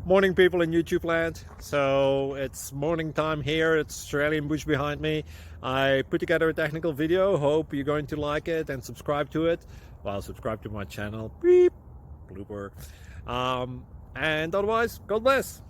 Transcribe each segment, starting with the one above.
Morning, people in YouTube land. So it's morning time here. It's Australian bush behind me. I put together a technical video. Hope you're going to like it and subscribe to it. Well, subscribe to my channel. Beep. Blooper. And otherwise, God bless.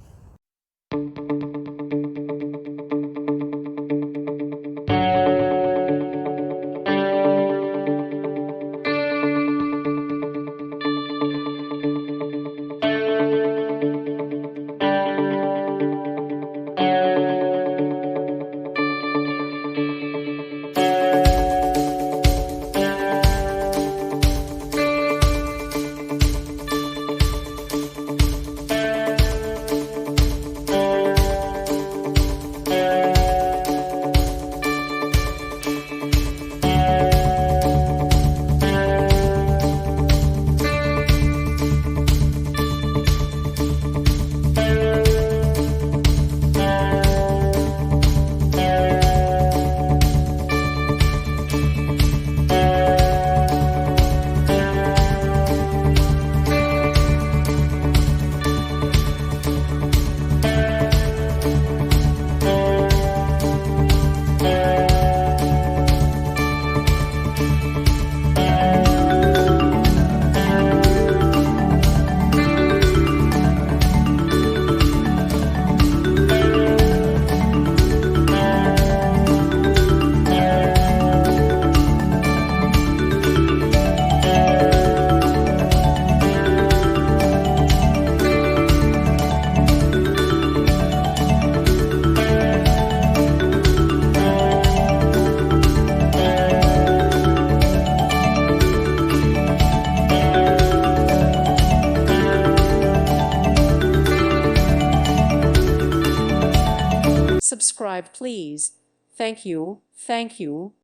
Subscribe, please. Thank you, thank you.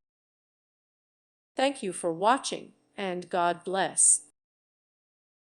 Thank you for watching, and God bless.